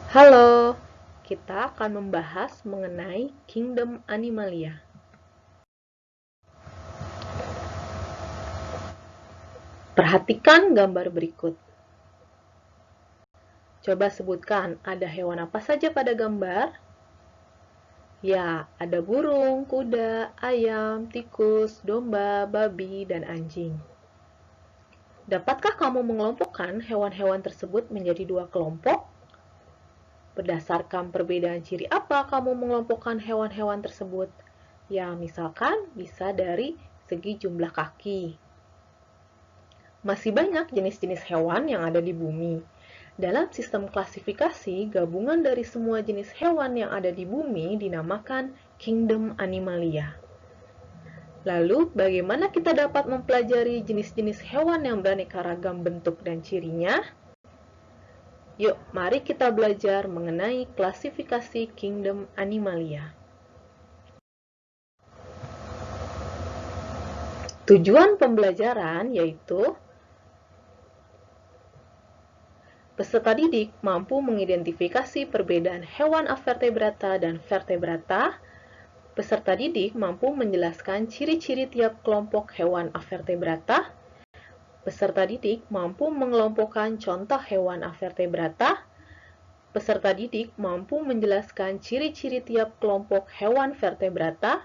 Halo, kita akan membahas mengenai Kingdom Animalia. Perhatikan gambar berikut. Coba sebutkan, ada hewan apa saja pada gambar? Ya, ada burung, kuda, ayam, tikus, domba, babi, dan anjing. Dapatkah kamu mengelompokkan hewan-hewan tersebut menjadi dua kelompok? Berdasarkan perbedaan ciri apa kamu mengelompokkan hewan-hewan tersebut? Ya, misalkan bisa dari segi jumlah kaki. Masih banyak jenis-jenis hewan yang ada di bumi. Dalam sistem klasifikasi, gabungan dari semua jenis hewan yang ada di bumi dinamakan Kingdom Animalia. Lalu, bagaimana kita dapat mempelajari jenis-jenis hewan yang beraneka ragam bentuk dan cirinya? Yuk, mari kita belajar mengenai klasifikasi Kingdom Animalia. Tujuan pembelajaran yaitu peserta didik mampu mengidentifikasi perbedaan hewan avertebrata dan vertebrata. Peserta didik mampu menjelaskan ciri-ciri tiap kelompok hewan avertebrata. Peserta didik mampu mengelompokkan contoh hewan avertebrata. Peserta didik mampu menjelaskan ciri-ciri tiap kelompok hewan vertebrata.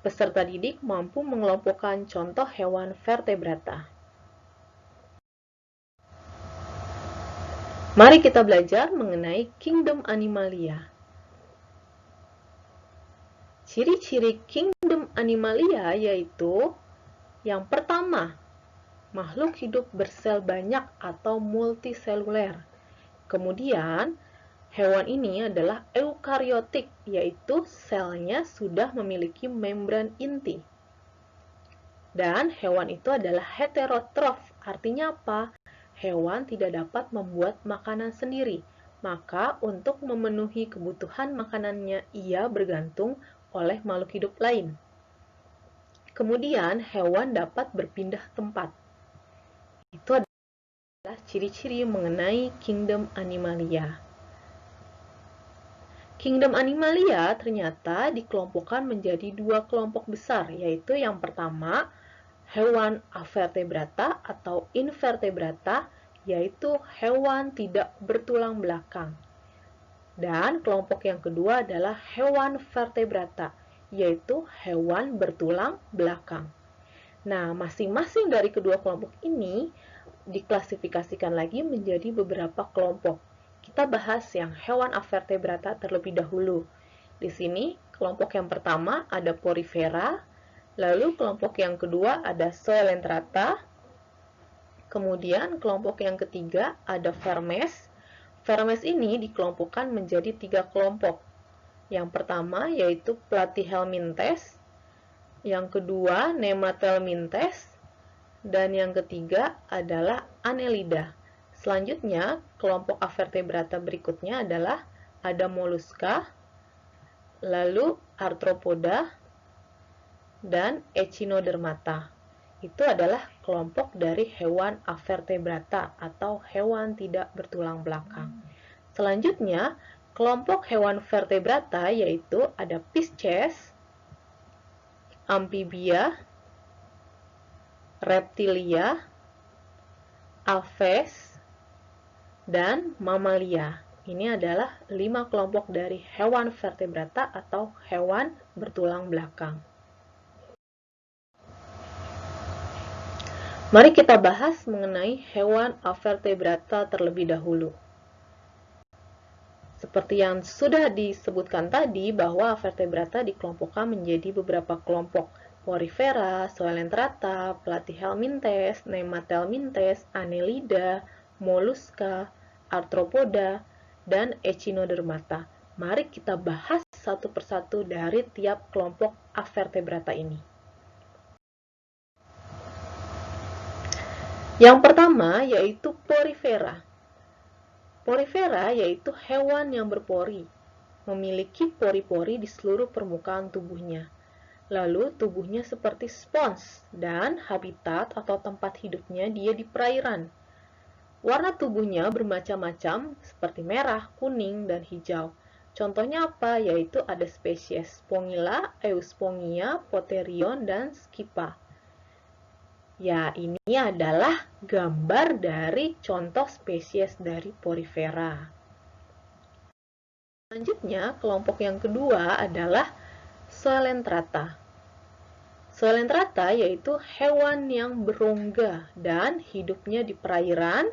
Peserta didik mampu mengelompokkan contoh hewan vertebrata. Mari kita belajar mengenai Kingdom Animalia. Ciri-ciri Kingdom Animalia yaitu yang pertama, makhluk hidup bersel banyak atau multiseluler. Kemudian, hewan ini adalah eukariotik, yaitu selnya sudah memiliki membran inti. Dan hewan itu adalah heterotrof, artinya apa? Hewan tidak dapat membuat makanan sendiri, maka untuk memenuhi kebutuhan makanannya ia bergantung oleh makhluk hidup lain. Kemudian, hewan dapat berpindah tempat. Itu adalah ciri-ciri mengenai Kingdom Animalia. Kingdom Animalia ternyata dikelompokkan menjadi dua kelompok besar, yaitu yang pertama, hewan avertebrata atau invertebrata, yaitu hewan tidak bertulang belakang. Dan kelompok yang kedua adalah hewan vertebrata, yaitu hewan bertulang belakang. Nah, masing-masing dari kedua kelompok ini diklasifikasikan lagi menjadi beberapa kelompok. Kita bahas yang hewan avertebrata terlebih dahulu. Di sini, kelompok yang pertama ada Porifera, lalu kelompok yang kedua ada Coelenterata, kemudian kelompok yang ketiga ada Vermes. Vermes ini dikelompokkan menjadi tiga kelompok. Yang pertama yaitu Platyhelminthes, yang kedua Nemathelminthes, dan yang ketiga adalah Annelida. Selanjutnya, kelompok avertebrata berikutnya adalah ada Mollusca, lalu Arthropoda, dan Echinodermata. Itu adalah kelompok dari hewan avertebrata atau hewan tidak bertulang belakang. Selanjutnya, kelompok hewan vertebrata yaitu ada Pisces, Amphibia, Reptilia, Aves, dan Mamalia. Ini adalah 5 kelompok dari hewan vertebrata atau hewan bertulang belakang. Mari kita bahas mengenai hewan avertebrata terlebih dahulu. Seperti yang sudah disebutkan tadi bahwa vertebrata dikelompokkan menjadi beberapa kelompok. Porifera, Coelenterata, Platyhelminthes, Nemathelminthes, Annelida, Mollusca, Arthropoda, dan Echinodermata. Mari kita bahas satu persatu dari tiap kelompok avertebrata ini. Yang pertama yaitu Porifera. Porifera yaitu hewan yang berpori, memiliki pori-pori di seluruh permukaan tubuhnya. Lalu tubuhnya seperti spons dan habitat atau tempat hidupnya dia di perairan. Warna tubuhnya bermacam-macam seperti merah, kuning, dan hijau. Contohnya apa? Yaitu ada spesies Spongilla, Euspongia, Potherion, dan Scypha. Ya, ini adalah gambar dari contoh spesies dari Porifera. Selanjutnya, kelompok yang kedua adalah Coelenterata. Coelenterata yaitu hewan yang berongga dan hidupnya di perairan,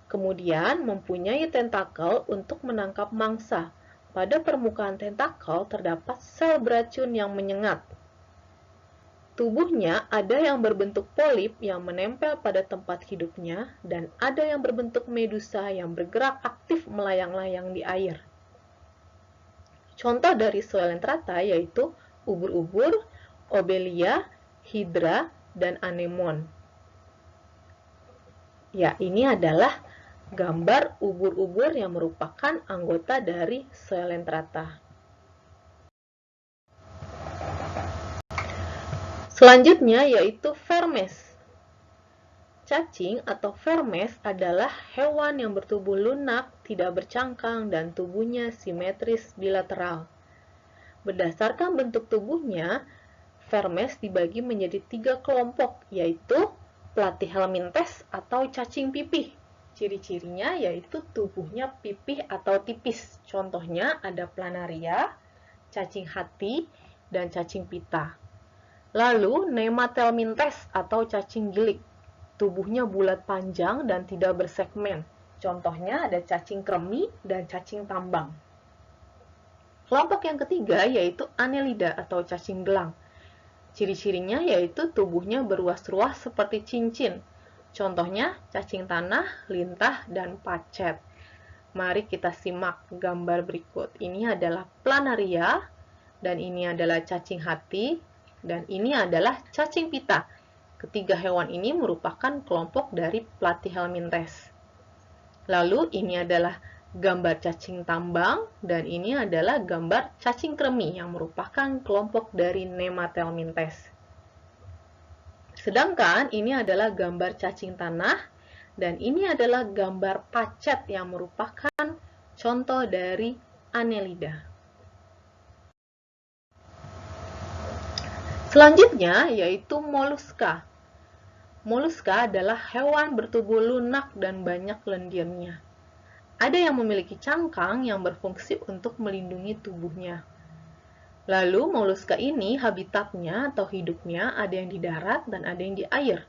kemudian mempunyai tentakel untuk menangkap mangsa. Pada permukaan tentakel terdapat sel beracun yang menyengat. Tubuhnya ada yang berbentuk polip yang menempel pada tempat hidupnya dan ada yang berbentuk medusa yang bergerak aktif melayang-layang di air. Contoh dari Coelenterata yaitu ubur-ubur, Obelia, Hydra, dan anemon. Ya, ini adalah gambar ubur-ubur yang merupakan anggota dari Coelenterata. Selanjutnya yaitu Vermes. Cacing atau vermes adalah hewan yang bertubuh lunak, tidak bercangkang, dan tubuhnya simetris bilateral. Berdasarkan bentuk tubuhnya, vermes dibagi menjadi 3 kelompok, yaitu Platyhelminthes atau cacing pipih. Ciri-cirinya yaitu tubuhnya pipih atau tipis. Contohnya ada planaria, cacing hati, dan cacing pita. Lalu Nemathelminthes atau cacing gilik. Tubuhnya bulat panjang dan tidak bersegmen. Contohnya ada cacing kremi dan cacing tambang. Kelompok yang ketiga yaitu Annelida atau cacing gelang. Ciri-cirinya yaitu tubuhnya beruas-ruas seperti cincin. Contohnya cacing tanah, lintah, dan pacet. Mari kita simak gambar berikut. Ini adalah planaria, dan ini adalah cacing hati, dan ini adalah cacing pita. Ketiga hewan ini merupakan kelompok dari Platyhelminthes. Lalu ini adalah gambar cacing tambang, dan ini adalah gambar cacing kremi yang merupakan kelompok dari Nemathelminthes. Sedangkan ini adalah gambar cacing tanah, dan ini adalah gambar pacet yang merupakan contoh dari Annelida. Selanjutnya yaitu moluska. Moluska adalah hewan bertubuh lunak dan banyak lendirnya. Ada yang memiliki cangkang yang berfungsi untuk melindungi tubuhnya. Lalu moluska ini habitatnya atau hidupnya ada yang di darat dan ada yang di air.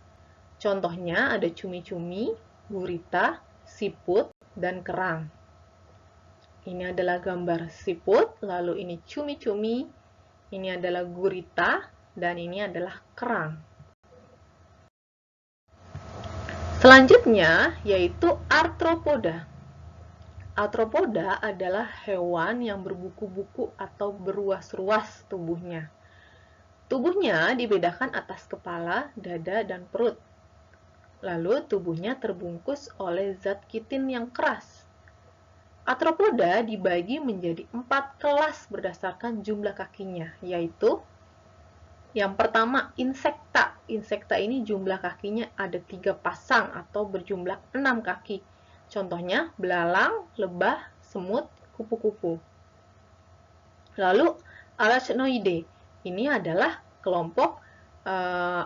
Contohnya ada cumi-cumi, gurita, siput, dan kerang. Ini adalah gambar siput, lalu ini cumi-cumi, ini adalah gurita, dan ini adalah kerang. Selanjutnya yaitu arthropoda. Arthropoda adalah hewan yang berbuku-buku atau beruas-ruas tubuhnya. Tubuhnya dibedakan atas kepala, dada, dan perut. Lalu tubuhnya terbungkus oleh zat kitin yang keras. Arthropoda dibagi menjadi 4 kelas berdasarkan jumlah kakinya, yaitu yang pertama, insekta. Insekta ini jumlah kakinya ada 3 pasang atau berjumlah 6 kaki. Contohnya, belalang, lebah, semut, kupu-kupu. Lalu, Arachnoide. Ini adalah kelompok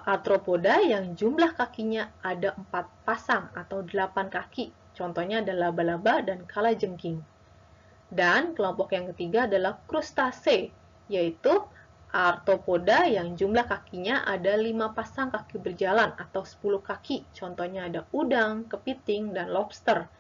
arthropoda yang jumlah kakinya ada 4 pasang atau 8 kaki. Contohnya ada laba-laba dan kalajengking. Dan kelompok yang ketiga adalah krustase, yaitu arthropoda yang jumlah kakinya ada 5 pasang kaki berjalan atau 10 kaki. Contohnya ada udang, kepiting, dan lobster.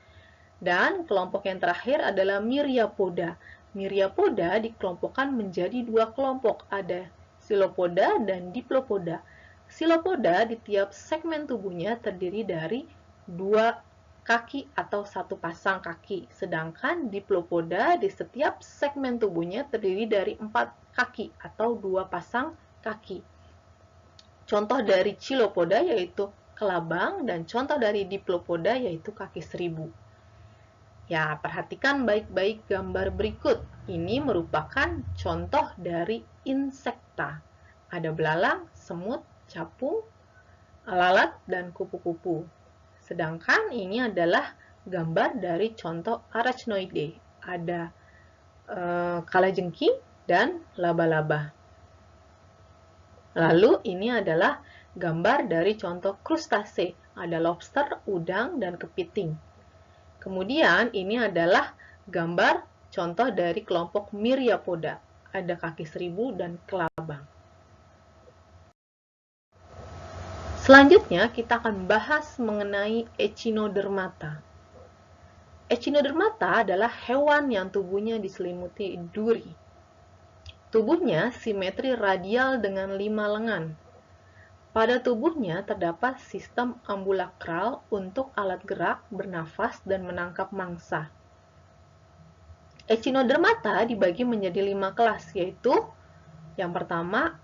Dan kelompok yang terakhir adalah Myriapoda. Myriapoda dikelompokkan menjadi 2 kelompok, ada Silopoda dan Diplopoda. Silopoda di tiap segmen tubuhnya terdiri dari 2 kaki atau 1 pasang kaki, sedangkan Diplopoda di setiap segmen tubuhnya terdiri dari 4 kaki atau 2 pasang kaki. Contoh dari Chilopoda yaitu kelabang dan contoh dari Diplopoda yaitu kaki seribu. Ya, perhatikan baik-baik gambar berikut. Ini merupakan contoh dari insekta. Ada belalang, semut, capung, lalat, dan kupu-kupu. Sedangkan ini adalah gambar dari contoh Arachnoideae. Ada kalajengking dan laba-laba. Lalu ini adalah gambar dari contoh krustase. Ada lobster, udang, dan kepiting. Kemudian ini adalah gambar contoh dari kelompok Myriapoda. Ada kaki seribu dan kelabang. Selanjutnya kita akan bahas mengenai Echinodermata. Echinodermata adalah hewan yang tubuhnya diselimuti duri. Tubuhnya simetri radial dengan 5 lengan. Pada tubuhnya terdapat sistem ambulakral untuk alat gerak, bernafas, dan menangkap mangsa. Echinodermata dibagi menjadi 5 kelas, yaitu yang pertama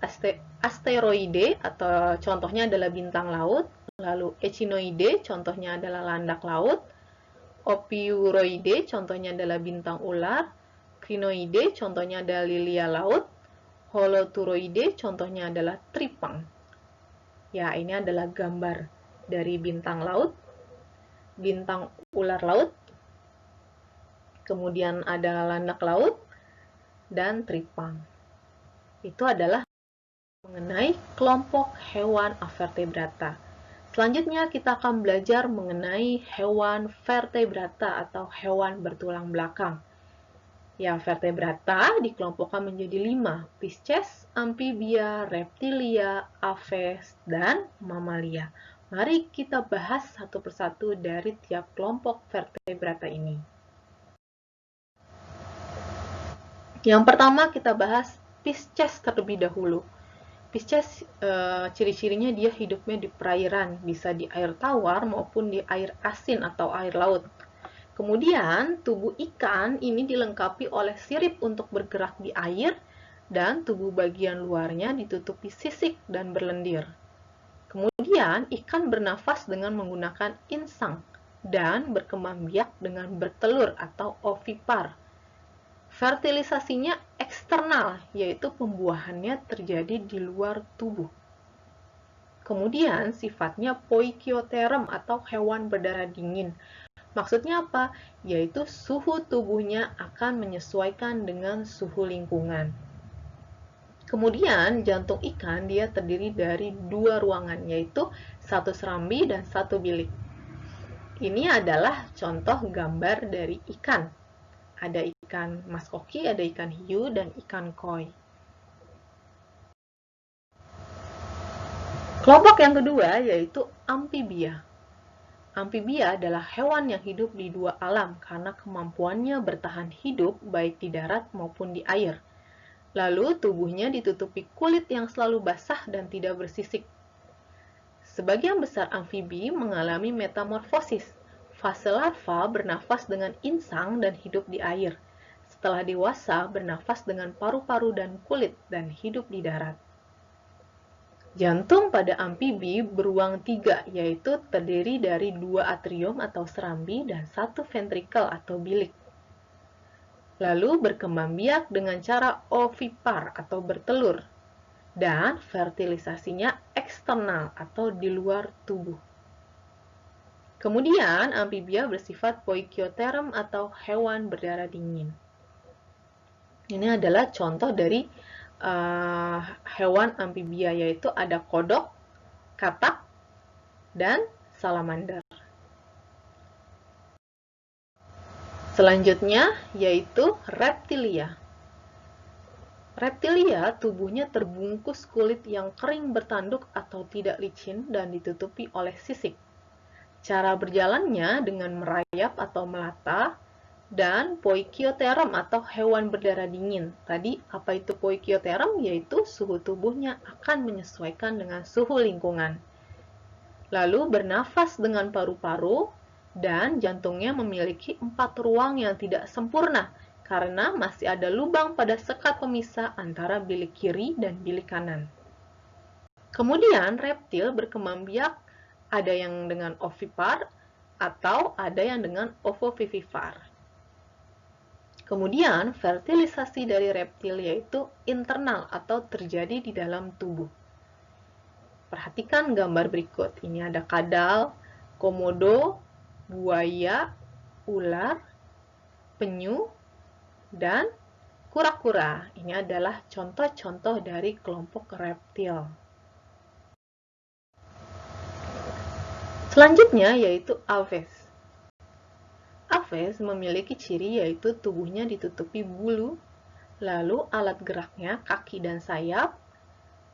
asteroide atau contohnya adalah bintang laut, lalu echinoide contohnya adalah landak laut, Ophiuroide contohnya adalah bintang ular, Crinoide contohnya adalah lilia laut, Holoturoide contohnya adalah tripang. Ya, ini adalah gambar dari bintang laut, bintang ular laut, kemudian ada landak laut, dan tripang. Itu adalah mengenai kelompok hewan avertebrata. Selanjutnya kita akan belajar mengenai hewan vertebrata atau hewan bertulang belakang. Ya, vertebrata dikelompokkan menjadi 5, Pisces, amphibia, reptilia, aves, dan mamalia. Mari kita bahas satu persatu dari tiap kelompok vertebrata ini. Yang pertama kita bahas Pisces terlebih dahulu. Pisces ciri-cirinya dia hidupnya di perairan, bisa di air tawar maupun di air asin atau air laut. Kemudian tubuh ikan ini dilengkapi oleh sirip untuk bergerak di air dan tubuh bagian luarnya ditutupi sisik dan berlendir. Kemudian ikan bernafas dengan menggunakan insang dan berkembang biak dengan bertelur atau ovipar. Fertilisasinya eksternal, yaitu pembuahannya terjadi di luar tubuh. Kemudian sifatnya poikioterm atau hewan berdarah dingin. Maksudnya apa? Yaitu suhu tubuhnya akan menyesuaikan dengan suhu lingkungan. Kemudian jantung ikan dia terdiri dari 2 ruangan, yaitu 1 serambi dan 1 bilik. Ini adalah contoh gambar dari ikan. Ada ikan maskoki, ada ikan hiu, dan ikan koi. Kelompok yang kedua yaitu amphibia. Amphibia adalah hewan yang hidup di 2 alam karena kemampuannya bertahan hidup baik di darat maupun di air. Lalu tubuhnya ditutupi kulit yang selalu basah dan tidak bersisik. Sebagian besar amfibi mengalami metamorfosis. Fase larva bernafas dengan insang dan hidup di air. Setelah dewasa, bernafas dengan paru-paru dan kulit dan hidup di darat. Jantung pada amfibi beruang 3, yaitu terdiri dari 2 atrium atau serambi dan 1 ventrikel atau bilik. Lalu berkembang biak dengan cara ovipar atau bertelur, dan fertilisasinya eksternal atau di luar tubuh. Kemudian, amphibia bersifat poikioterm atau hewan berdarah dingin. Ini adalah contoh dari hewan amphibia, yaitu ada kodok, katak, dan salamander. Selanjutnya yaitu reptilia. Reptilia tubuhnya terbungkus kulit yang kering bertanduk atau tidak licin dan ditutupi oleh sisik. Cara berjalannya dengan merayap atau melata, dan poikioterm atau hewan berdarah dingin. Tadi apa itu poikioterm? Yaitu suhu tubuhnya akan menyesuaikan dengan suhu lingkungan. Lalu bernafas dengan paru-paru, dan jantungnya memiliki 4 ruang yang tidak sempurna karena masih ada lubang pada sekat pemisah antara bilik kiri dan bilik kanan. Kemudian reptil berkembang biak, ada yang dengan ovipar atau ada yang dengan ovovivipar. Kemudian fertilisasi dari reptil yaitu internal atau terjadi di dalam tubuh. Perhatikan gambar berikut. Ini ada kadal, komodo, buaya, ular, penyu, dan kura-kura. Ini adalah contoh-contoh dari kelompok reptil. Selanjutnya yaitu aves. Aves memiliki ciri yaitu tubuhnya ditutupi bulu, lalu alat geraknya kaki dan sayap,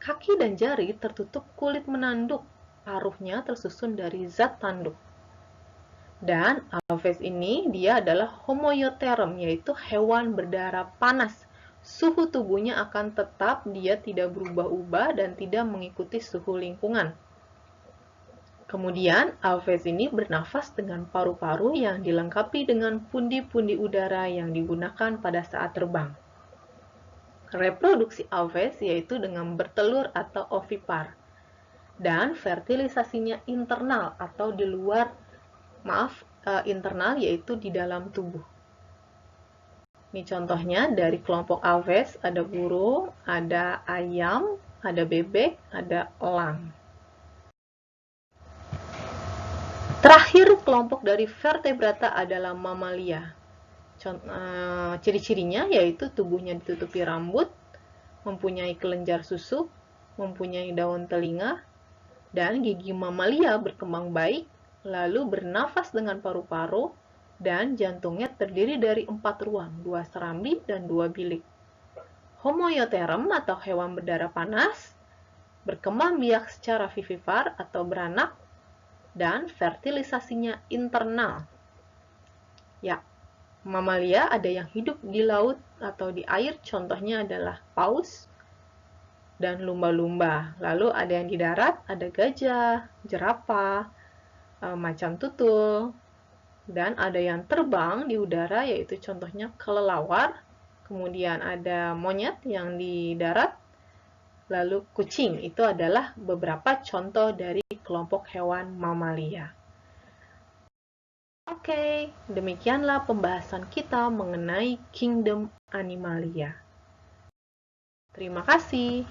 kaki dan jari tertutup kulit menanduk, paruhnya tersusun dari zat tanduk. Dan aves ini dia adalah homoioterm, yaitu hewan berdarah panas. Suhu tubuhnya akan tetap, dia tidak berubah-ubah dan tidak mengikuti suhu lingkungan. Kemudian, aves ini bernafas dengan paru-paru yang dilengkapi dengan pundi-pundi udara yang digunakan pada saat terbang. Reproduksi aves yaitu dengan bertelur atau ovipar. Dan fertilisasinya internal atau di luar, internal yaitu di dalam tubuh. Ini contohnya dari kelompok aves, ada burung, ada ayam, ada bebek, ada elang. Terakhir, kelompok dari vertebrata adalah mamalia. Ciri-cirinya yaitu tubuhnya ditutupi rambut, mempunyai kelenjar susuk, mempunyai daun telinga, dan gigi mamalia berkembang baik, lalu bernafas dengan paru-paru, dan jantungnya terdiri dari 4 ruang, 2 serambi dan 2 bilik. Homoioterm atau hewan berdarah panas, berkembang biak secara vivipar atau beranak, dan fertilisasinya internal. Ya, mamalia ada yang hidup di laut atau di air, contohnya adalah paus dan lumba-lumba. Lalu ada yang di darat, ada gajah, jerapah, macan tutul, dan ada yang terbang di udara, yaitu contohnya kelelawar. Kemudian ada monyet yang di darat, lalu kucing. Itu adalah beberapa contoh dari kelompok hewan mamalia. Oke, demikianlah pembahasan kita mengenai Kingdom Animalia. Terima kasih.